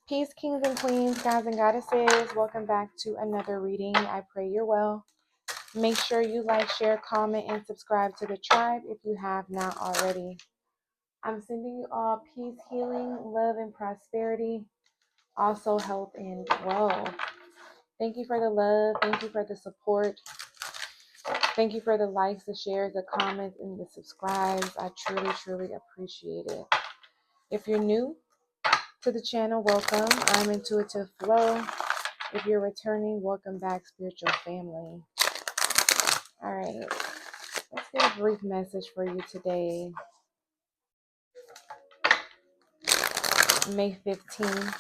Peace, kings and queens, gods and goddesses. Welcome back to another reading. I pray you're well. Make sure you like, share, comment, and subscribe to the tribe if you have not already. I'm sending you all peace, healing, love, and prosperity. Also health and wealth. Thank you for the love. Thank you for the support. Thank you for the likes, the shares, the comments, and the subscribes. I truly, truly appreciate it. If you're new to the channel, welcome. I'm Intuitive Flow. If you're returning, welcome back, spiritual family. All right, let's get a brief message for you today. May 15th.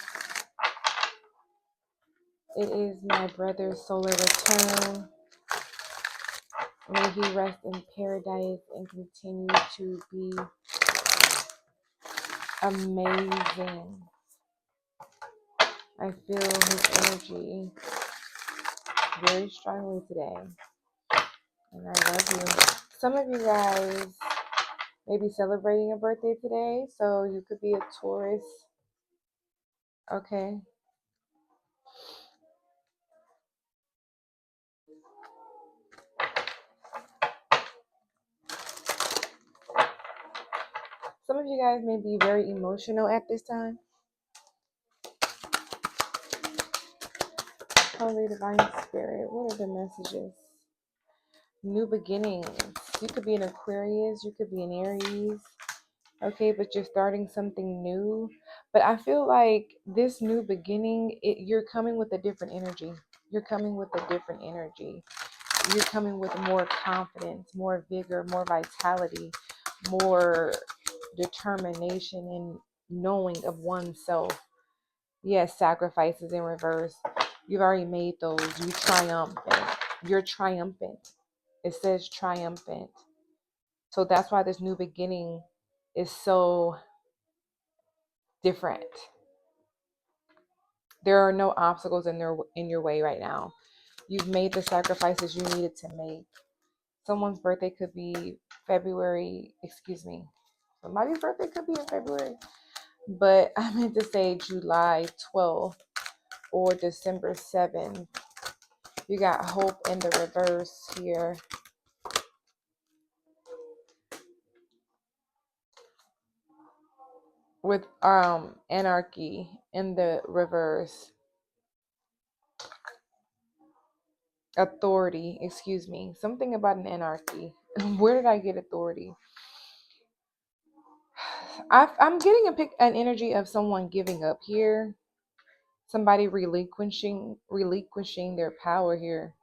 It is my brother's solar return. May he rest in paradise and continue to be amazing. I feel his energy very strongly today. And I love you. Some of you guys may be celebrating a birthday today, so you could be a Taurus. Okay. Some of you guys may be very emotional at this time. Holy Divine Spirit, what are the messages? New beginnings. You could be an Aquarius, you could be an Aries. Okay, but you're starting something new. But I feel like this new beginning, you're coming with a different energy. You're coming with a different energy. You're coming with more confidence, more vigor, more vitality, more determination and knowing of oneself. Yes, sacrifices in reverse. You've already made those. You triumphant. You're triumphant. It says triumphant. So that's why this new beginning is so different. There are no obstacles in your way right now. You've made the sacrifices you needed to make. Someone's birthday could be somebody's birthday could be in February. But I meant to say July 12th or December 7th. You got hope in the reverse here. With anarchy in the reverse. Authority, something about an anarchy. Where did I get authority? I'm getting an energy of someone giving up here. Somebody relinquishing their power here.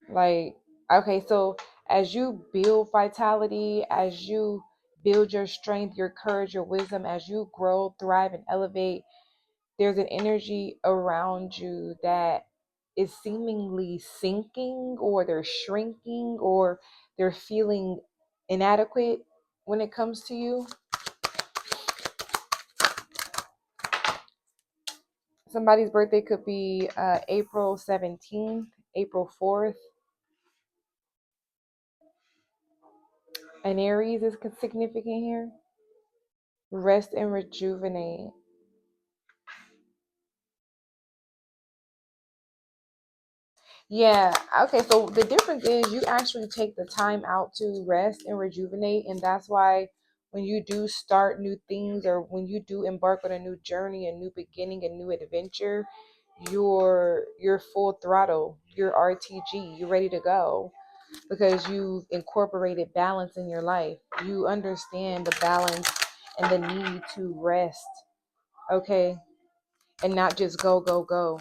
Like, okay, so as you build vitality, as you build your strength, your courage, your wisdom, as you grow, thrive, and elevate, there's an energy around you that is seemingly sinking, or they're shrinking, or they're feeling inadequate when it comes to you. Somebody's birthday could be April 17th, April 4th. An Aries is significant here. Rest and rejuvenate. Yeah, okay, so the difference is you actually take the time out to rest and rejuvenate, and that's why when you do start new things, or when you do embark on a new journey, a new beginning, a new adventure, you're full throttle, you're RTG, you're ready to go, because you've incorporated balance in your life. You understand the balance and the need to rest, okay, and not just go, go, go.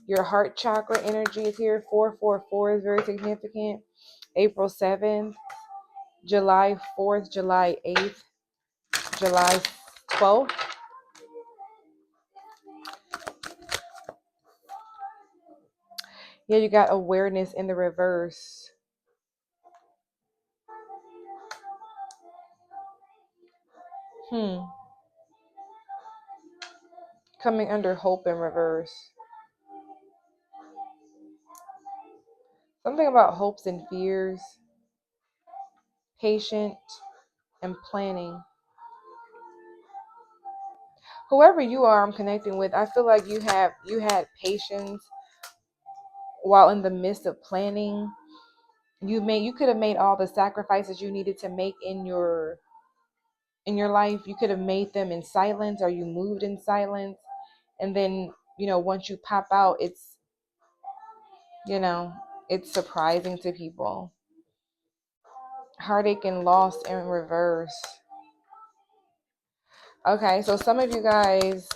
Your heart chakra energy is here. 444 is very significant. April 7th, July 4th, July 8th, July 12th. Yeah, you got awareness in the reverse. Coming under hope in reverse. Something about hopes and fears. Patient and planning. whoever you are, I'm connecting with, I feel like you had patience while in the midst of planning. You could have made all the sacrifices you needed to make in your life. You could have made them in silence, or you moved in silence. And then, once you pop out, you know, it's surprising to people. Heartache and loss in reverse. Okay, so some of you guys,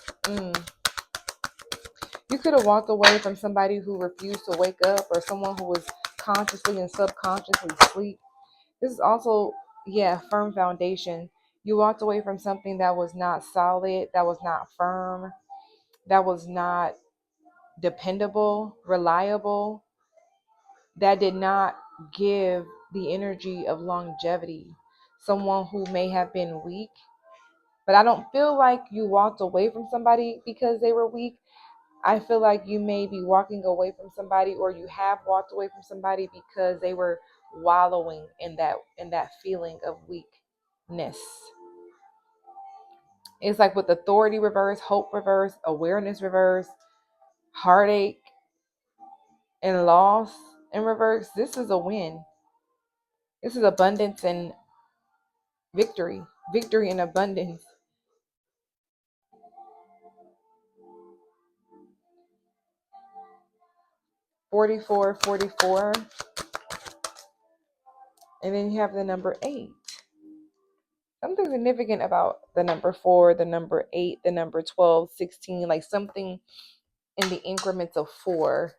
you could have walked away from somebody who refused to wake up, or someone who was consciously and subconsciously asleep. This is also, yeah, firm foundation. You walked away from something that was not solid, that was not firm, that was not dependable, reliable, that did not give the energy of longevity. Someone who may have been weak, but I don't feel like you walked away from somebody because they were weak. I feel like you may be walking away from somebody, or you have walked away from somebody because they were wallowing in that feeling of weakness. It's like with authority reverse, hope reverse, awareness reverse, heartache and loss in reverse. This is a win. This is abundance and victory. Victory and abundance. 44, 44. And then you have the number 8. Something significant about the number 4, the number 8, the number 12, 16, like something in the increments of 4.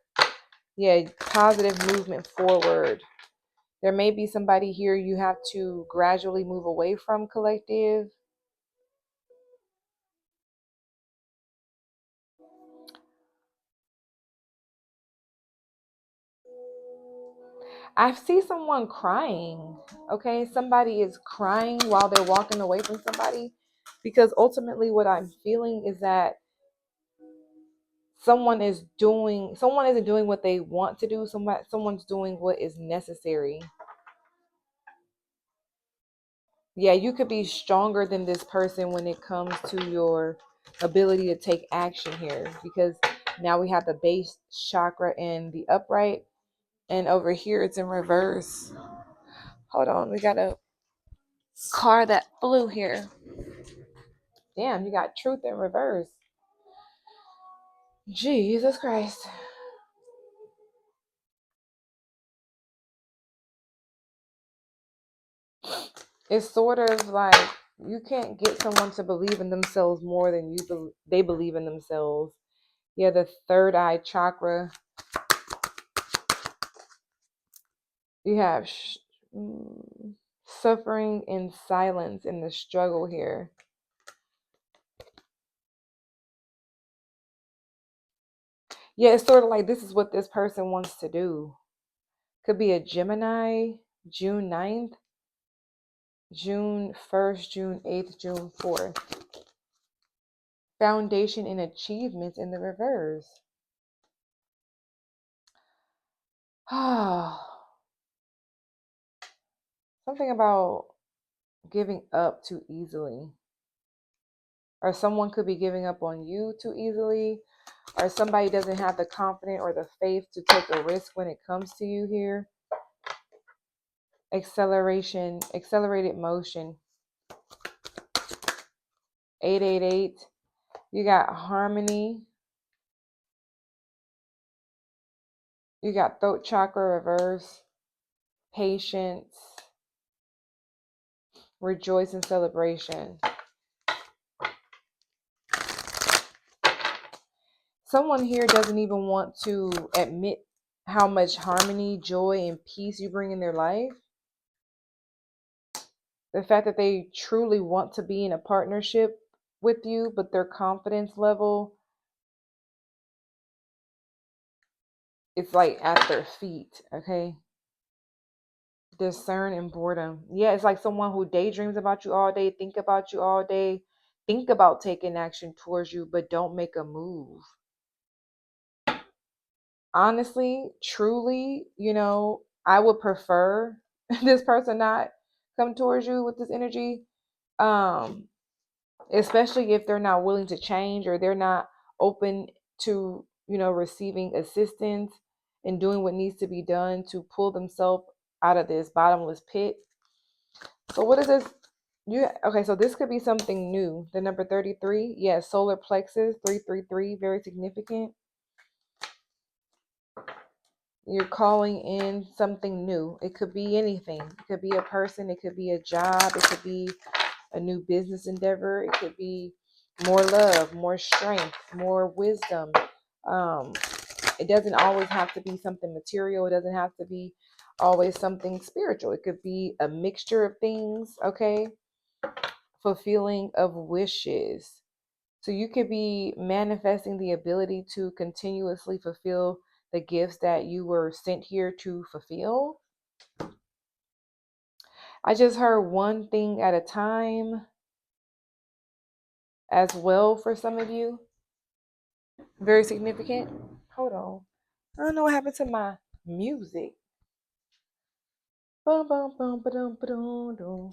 Yeah, positive movement forward. There may be somebody here you have to gradually move away from, collective. I see someone crying. Okay, somebody is crying while they're walking away from somebody, because ultimately what I'm feeling is that someone isn't doing what they want to do. Someone's doing what is necessary. Yeah, you could be stronger than this person when it comes to your ability to take action here, because now we have the base chakra in the upright, and over here it's in reverse. Hold on, we got a car that flew here. Damn, you got truth in reverse. Jesus Christ. It's sort of like you can't get someone to believe in themselves more than they believe in themselves. Yeah, the third eye chakra. You have suffering in silence in the struggle here. Yeah, it's sort of like this is what this person wants to do. Could be a Gemini, June 9th, June 1st, June 8th, June 4th. Foundation and achievements in the reverse. Something about giving up too easily. Or someone could be giving up on you too easily. Or somebody doesn't have the confidence or the faith to take a risk when it comes to you here. Accelerated motion. 888. You got harmony. You got throat chakra reverse. Patience. Rejoice and celebration. Someone here doesn't even want to admit how much harmony, joy, and peace you bring in their life. The fact that they truly want to be in a partnership with you, but their confidence level, it's like at their feet, okay? Discern and boredom. Yeah, it's like someone who daydreams about you all day, think about you all day, think about taking action towards you, but don't make a move. Honestly, truly, I would prefer this person not come towards you with this energy. Um, especially if they're not willing to change or they're not open to, receiving assistance and doing what needs to be done to pull themselves out of this bottomless pit. So what is this? Okay, so this could be something new. The number 33, yes, solar plexus 333, very significant. You're calling in something new. It could be anything. It could be a person, it could be a job, it could be a new business endeavor, it could be more love, more strength, more wisdom. Um, it doesn't always have to be something material. It doesn't have to be always something spiritual. It could be a mixture of things, okay? Fulfilling of wishes. So you could be manifesting the ability to continuously fulfill the gifts that you were sent here to fulfill. I just heard one thing at a time as well for some of you. Very significant. Hold on. I don't know what happened to my music. Bum, bum, bum, ba-dum, ba-dum, dum.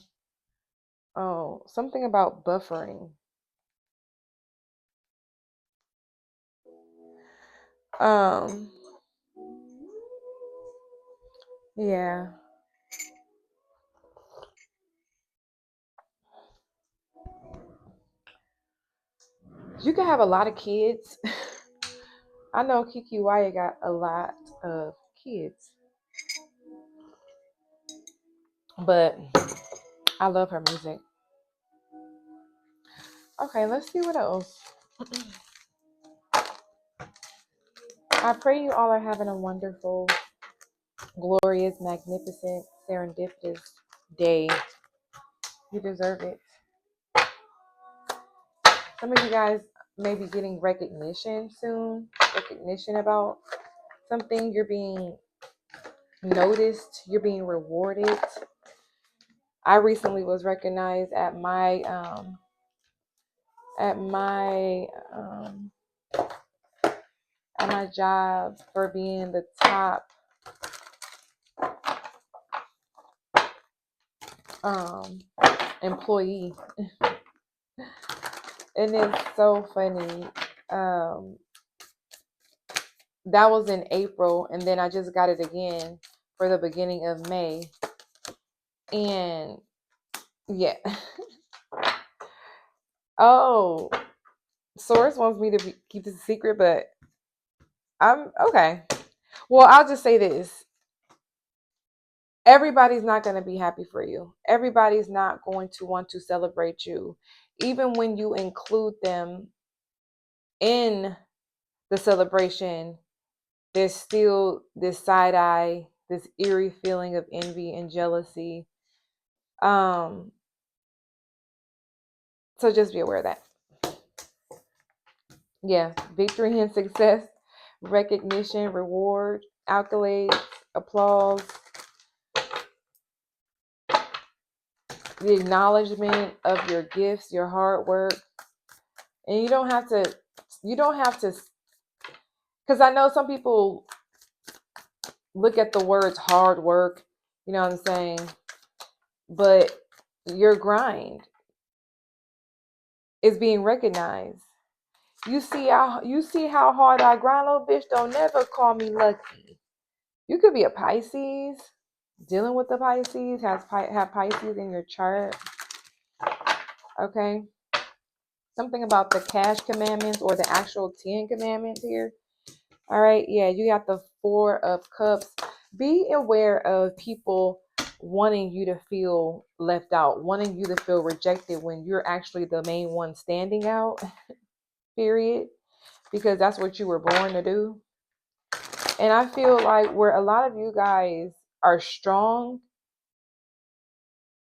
Oh, something about buffering. Um, yeah. You can have a lot of kids. I know Kiki Wyatt got a lot of kids, but I love her music. Okay, let's see what else. I pray you all are having a wonderful, glorious, magnificent, serendipitous day. You deserve it. Some of you guys may be getting recognition soon, recognition about something. You're being noticed, you're being rewarded. I recently was recognized at my at my um, at my job for being the top employee, and it's so funny. That was in April, and then I just got it again for the beginning of May, and yeah. Oh, Source wants me to keep this a secret, but I'm okay. Well, I'll just say this. Everybody's not going to be happy for you. Everybody's not going to want to celebrate you. Even when you include them in the celebration, there's still this side eye, this eerie feeling of envy and jealousy. Um, so just be aware of that. Yeah, victory and success, recognition, reward, accolades, applause, the acknowledgement of your gifts, your hard work. And you don't have to, because I know some people look at the words hard work, you know what I'm saying? But your grind is being recognized. You see how hard I grind, little bitch. Don't never call me lucky. You could be a Pisces, dealing with the Pisces, have Pisces in your chart. Okay. Something about the cash commandments or the actual 10 commandments here. All right. Yeah, you got the 4 of Cups. Be aware of people wanting you to feel left out, wanting you to feel rejected when you're actually the main one standing out, period. Because that's what you were born to do. And I feel like where a lot of you guys are strong,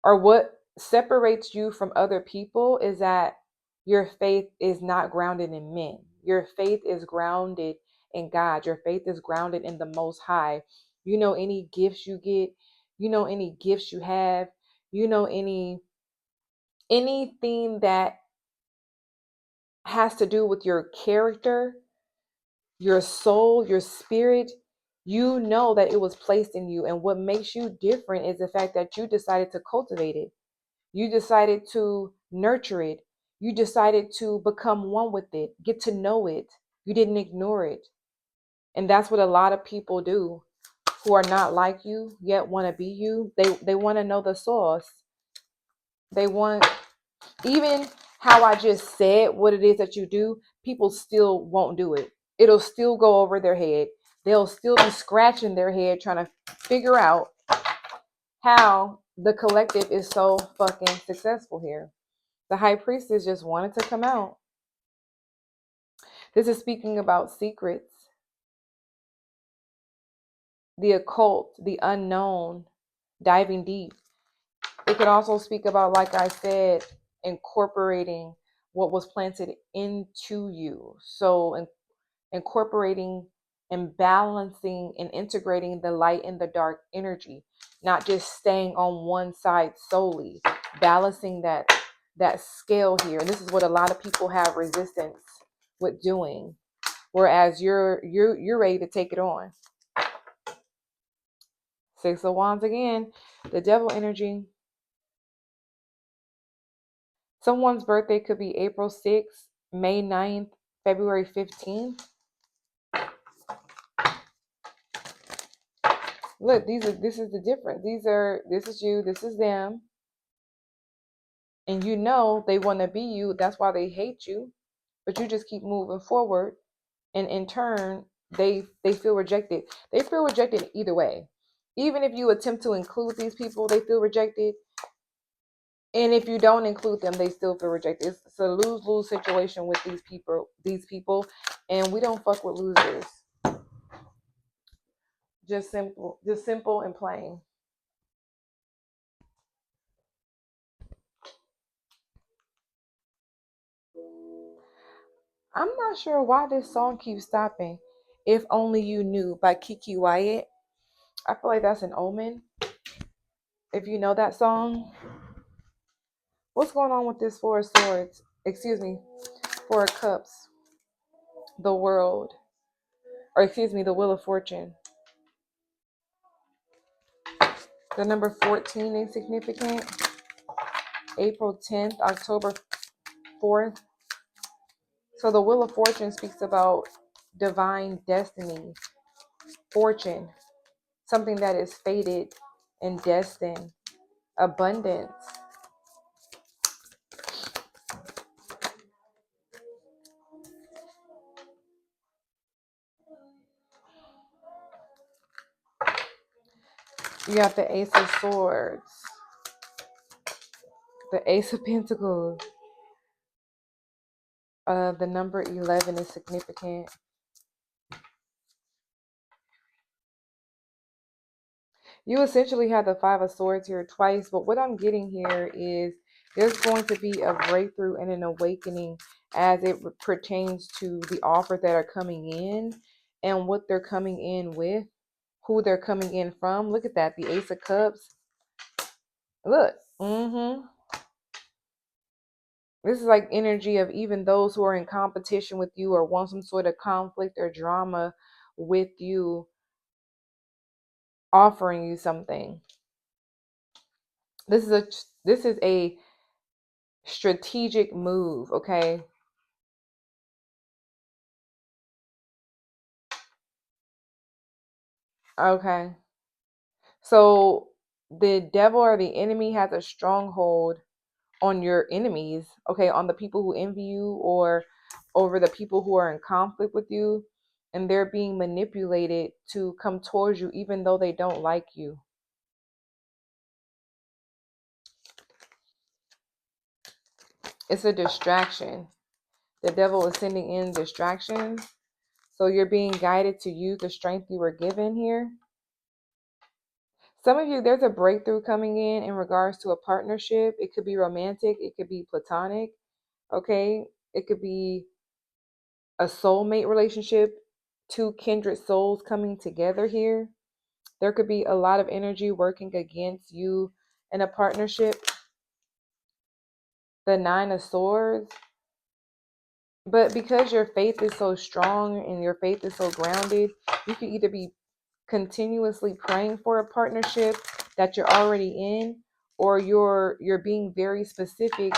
or what separates you from other people, is that your faith is not grounded in men. Your faith is grounded in God. Your faith is grounded in the Most High. You know, any gifts you get, you know, any gifts you have, you know, anything that has to do with your character, your soul, your spirit, you know that it was placed in you. And what makes you different is the fact that you decided to cultivate it. You decided to nurture it. You decided to become one with it, get to know it. You didn't ignore it. And that's what a lot of people do who are not like you yet want to be you. They want to know the source. They want, even how I just said what it is that you do, people still won't do it. It'll still go over their head. They'll still be scratching their head trying to figure out how the collective is so fucking successful here. The high priestess just wanted to come out. This is speaking about secrets, the occult, the unknown, diving deep. It could also speak about, like I said, incorporating what was planted into you. So incorporating and balancing and integrating the light and the dark energy, not just staying on one side solely, balancing that scale here. And this is what a lot of people have resistance with doing, whereas you're ready to take it on. Six of Wands again, the devil energy. Someone's birthday could be April 6th, May 9th, February 15th. Look, this is the difference. This is you, this is them. And you know they want to be you. That's why they hate you. But you just keep moving forward. And in turn, they feel rejected. They feel rejected either way. Even if you attempt to include these people, they feel rejected. And if you don't include them, they still feel rejected. It's a lose-lose situation with these people. And we don't fuck with losers. Just simple and plain. I'm not sure why this song keeps stopping. If Only You Knew by Kiki Wyatt. I feel like that's an omen. If you know that song. What's going on with this Four of Swords? Excuse me. Four of Cups. The World. Or excuse me, the Wheel of Fortune. The number 14 is significant. April 10th, October 4th. So the Wheel of Fortune speaks about divine destiny, fortune, something that is fated and destined, abundance. You got the Ace of Swords, the Ace of Pentacles. The number 11 is significant. You essentially have the Five of Swords here twice, but what I'm getting here is there's going to be a breakthrough and an awakening as it pertains to the offers that are coming in and what they're coming in with, who they're coming in from. Look at that, the Ace of Cups. Look, this is like energy of even those who are in competition with you or want some sort of conflict or drama with you, offering you something. This is a strategic move, okay? Okay. So the devil or the enemy has a stronghold on your enemies, okay, on the people who envy you or over the people who are in conflict with you, and they're being manipulated to come towards you even though they don't like you. It's a distraction. The devil is sending in distractions. So you're being guided to use the strength you were given here. Some of you, there's a breakthrough coming in regards to a partnership. It could be romantic. It could be platonic. Okay. It could be a soulmate relationship, two kindred souls coming together here. There could be a lot of energy working against you in a partnership. The Nine of Swords. But because your faith is so strong and your faith is so grounded, you can either be continuously praying for a partnership that you're already in, or you're being very specific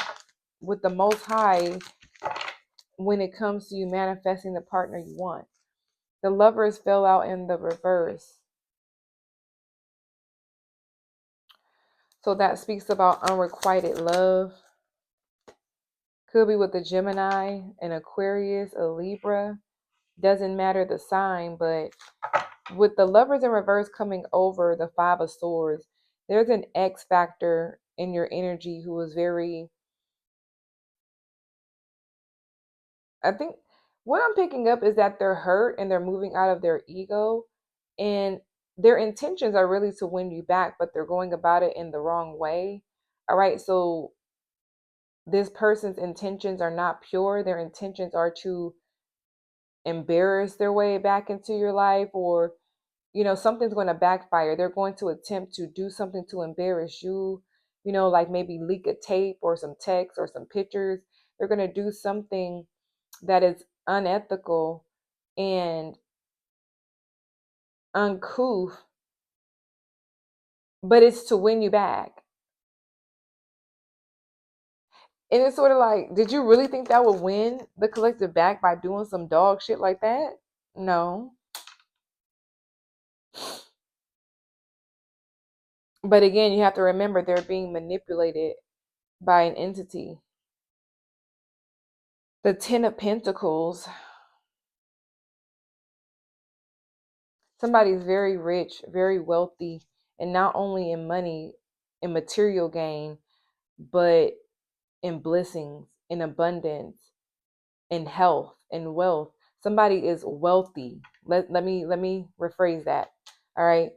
with the Most High when it comes to you manifesting the partner you want. The Lovers fell out in the reverse. So that speaks about unrequited love. Could be with a Gemini, an Aquarius, a Libra. Doesn't matter the sign, but with the Lovers in reverse coming over the Five of Swords, there's an X factor in your energy who is very, I think what I'm picking up is that they're hurt and they're moving out of their ego, and their intentions are really to win you back, but they're going about it in the wrong way. All right, so this person's intentions are not pure. Their intentions are to embarrass their way back into your life, or something's going to backfire. They're going to attempt to do something to embarrass you, like maybe leak a tape or some text or some pictures. They're going to do something that is unethical and uncouth, but it's to win you back. And it's sort of like, did you really think that would win the collective back by doing some dog shit like that? No. But again, you have to remember they're being manipulated by an entity. The Ten of Pentacles. Somebody's very rich, very wealthy, and not only in money and material gain, but in blessings, in abundance, in health, in wealth. Somebody is wealthy. Let me rephrase that. All right.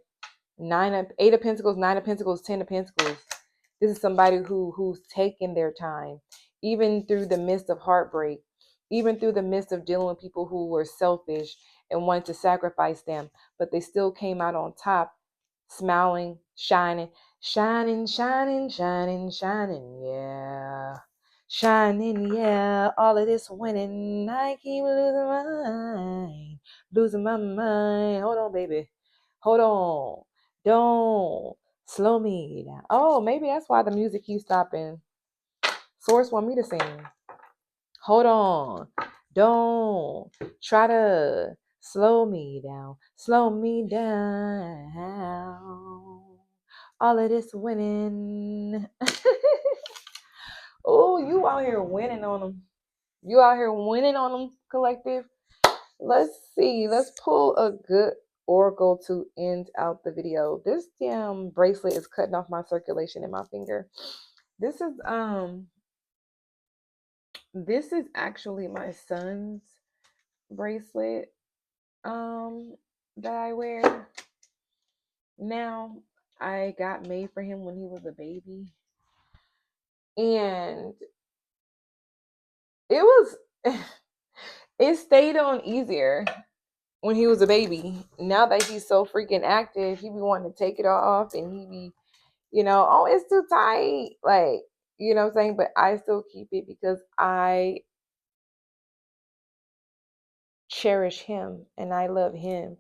Eight of Pentacles, Nine of Pentacles, Ten of Pentacles. This is somebody who's taken their time, even through the midst of heartbreak, even through the midst of dealing with people who were selfish and wanted to sacrifice them, but they still came out on top, smiling, shining, shining, shining, shining, shining, yeah. Shining, yeah, all of this winning, I keep losing my mind. Hold on, baby. Hold on. Don't slow me down. Oh, maybe that's why the music keeps stopping. Source want me to sing. Hold on. Don't try to slow me down. Slow me down. All of this winning. Oh, you out here winning on them. You out here winning on them, collective. Let's see. Let's pull a good oracle to end out the video. This damn bracelet is cutting off my circulation in my finger. This is actually my son's bracelet that I wear now. I got made for him when he was a baby, and it was it stayed on easier when he was a baby. Now that he's so freaking active, he be wanting to take it off, and he be, oh, it's too tight, like, you know what I'm saying? But I still keep it because I cherish him and I love him,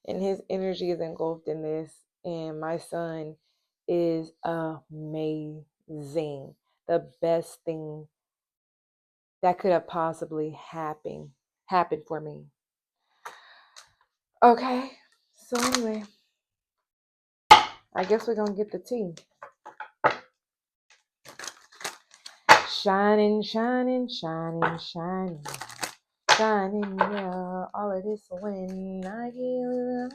and his energy is engulfed in this. And my son is amazing. The best thing that could have possibly happened for me. Okay, so anyway, I guess we're gonna get the tea. Shining, shining, shining, shining, shining, yeah. All of this when I get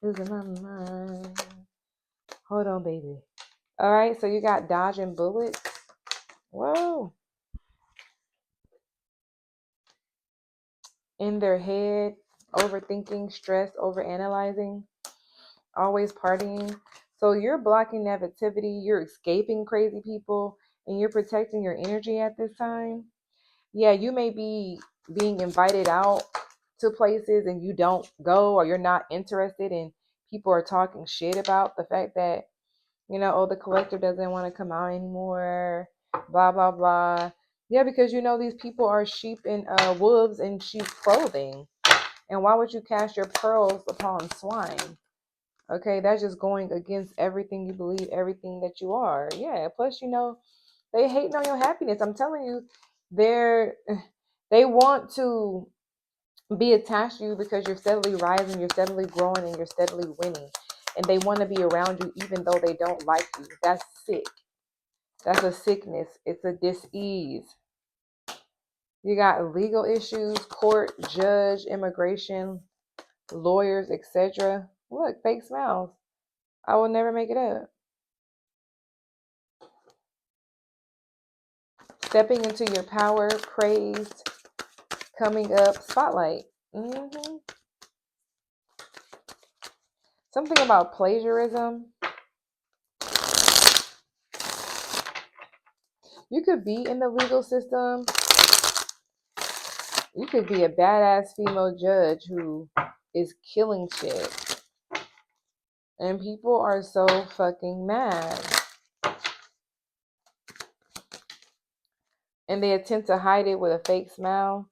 losing my mind. Hold on, baby. All right, so you got dodging bullets. Whoa. In their head, overthinking, stressed, overanalyzing, always partying. So you're blocking negativity, you're escaping crazy people, and you're protecting your energy at this time. Yeah, you may be being invited out to places and you don't go, or you're not interested, and people are talking shit about the fact that, oh, the collector doesn't want to come out anymore, blah, blah, blah. Yeah, because these people are sheep in wolves in sheep clothing. And why would you cast your pearls upon swine? Okay, that's just going against everything you believe, everything that you are. Yeah, plus, They hating on your happiness. I'm telling you, they're they want to be attached to you because you're steadily rising, you're steadily growing, and you're steadily winning. And they want to be around you even though they don't like you. That's sick. That's a sickness. It's a dis-ease. You got legal issues, court, judge, immigration, lawyers, etc. Look, fake smiles. I will never make it up. Stepping into your power, praised, coming up, spotlight. Something about plagiarism. You could be in the legal system. You could be a badass female judge who is killing shit. And people are so fucking mad. And they attempt to hide it with a fake smile.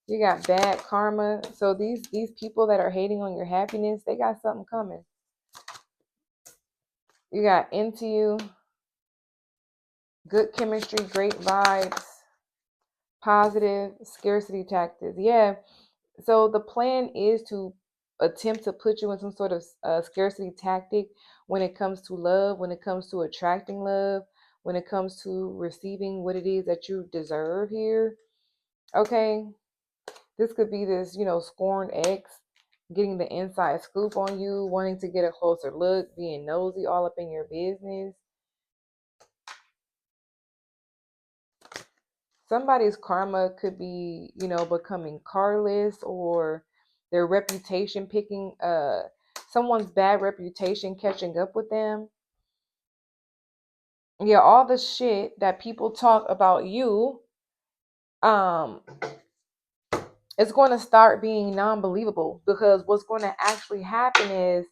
You got bad karma. So these people that are hating on your happiness, they got something coming. You got into you, good chemistry, great vibes, positive, scarcity tactics. Yeah. So the plan is to attempt to put you in some sort of scarcity tactic when it comes to love, when it comes to attracting love, when it comes to receiving what it is that you deserve here. Okay. This could be this, scorned ex getting the inside scoop on you, wanting to get a closer look, being nosy all up in your business. Somebody's karma could be, becoming carless, or their reputation picking, someone's bad reputation catching up with them. Yeah, all the shit that people talk about you, um, it's going to start being non-believable, because what's going to actually happen is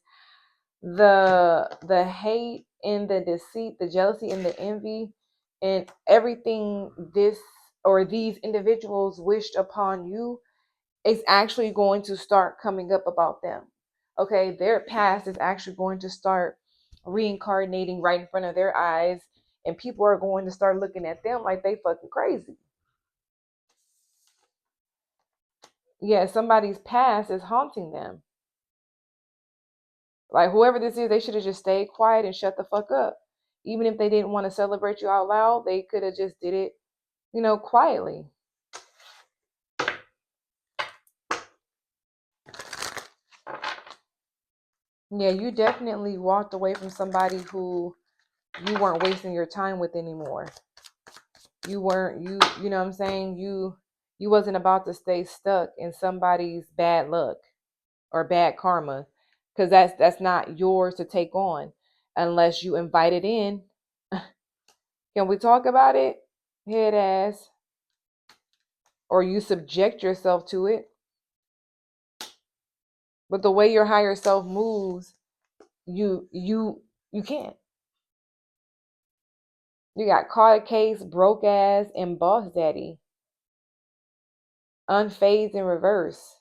the hate and the deceit, the jealousy and the envy, and everything this or these individuals wished upon you is actually going to start coming up about them. Okay, their past is actually going to start reincarnating right in front of their eyes, and people are going to start looking at them like they fucking crazy. Yeah, somebody's past is haunting them. Like, whoever this is, they should have just stayed quiet and shut the fuck up. Even if they didn't want to celebrate you out loud, they could have just did it, quietly. Yeah, you definitely walked away from somebody who you weren't wasting your time with anymore. You weren't, you know what I'm saying? You wasn't about to stay stuck in somebody's bad luck or bad karma, because that's not yours to take on unless you invite it in. Can we talk about it? Head ass. Or you subject yourself to it. But the way your higher self moves, you can't. You got caught a case, broke ass, and boss daddy. Unfazed in reverse.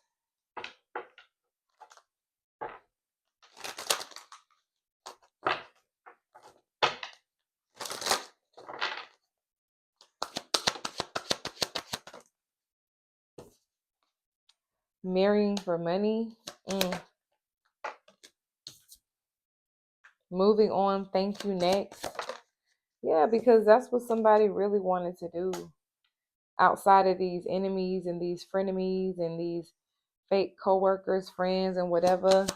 Marrying for money. Moving on, thank you, next. Yeah, because that's what somebody really wanted to do. Outside of these enemies and these frenemies and these fake co-workers, friends, and whatever,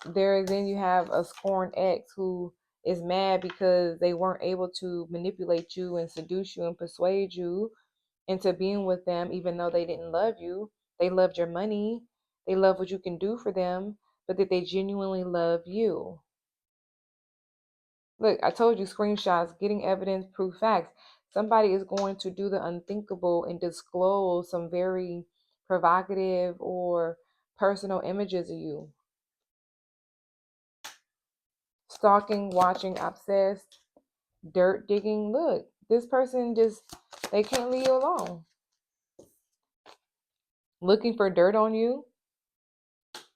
then you have a scorned ex who is mad because they weren't able to manipulate you and seduce you and persuade you into being with them, even though they didn't love you. They loved your money. They love what you can do for them, but that they genuinely love you. Look, I told you, screenshots, getting evidence, proof, facts. Somebody is going to do the unthinkable and disclose some very provocative or personal images of you. Stalking, watching, obsessed, dirt digging. Look, this person they can't leave you alone. Looking for dirt on you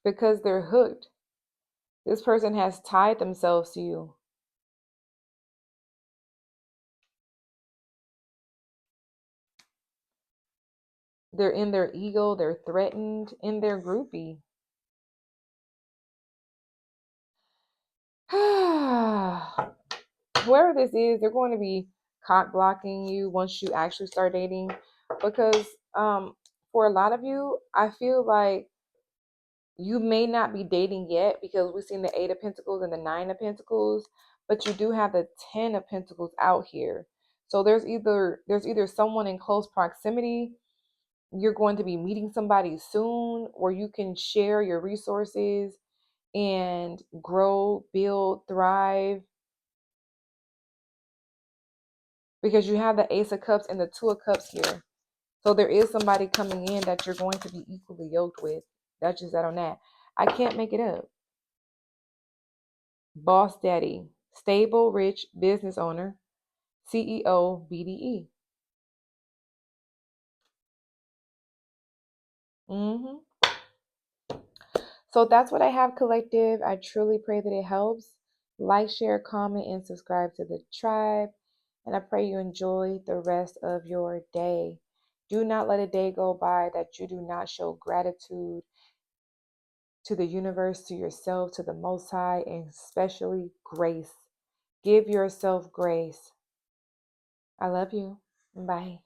because they're hooked. This person has tied themselves to you. they're in their ego, they're threatened, and they're groupie. Whoever this is, they're going to be cock blocking you once you actually start dating, because for a lot of you, I feel like you may not be dating yet because we've seen the Eight of Pentacles and the Nine of Pentacles, but you do have the Ten of Pentacles out here. So there's either someone in close proximity, you're going to be meeting somebody soon, or you can share your resources and grow, build, thrive, because you have the Ace of Cups and the Two of Cups here. So there is somebody coming in that you're going to be equally yoked with. That's just that on that. I can't make it up. Boss daddy, stable, rich business owner, CEO, BDE. So that's what I have, collective. I truly pray that it helps. Like, share, comment, and subscribe to the tribe. And I pray you enjoy the rest of your day. Do not let a day go by that you do not show gratitude to the universe, to yourself, to the Most High, and especially grace. Give yourself grace. I love you. Bye.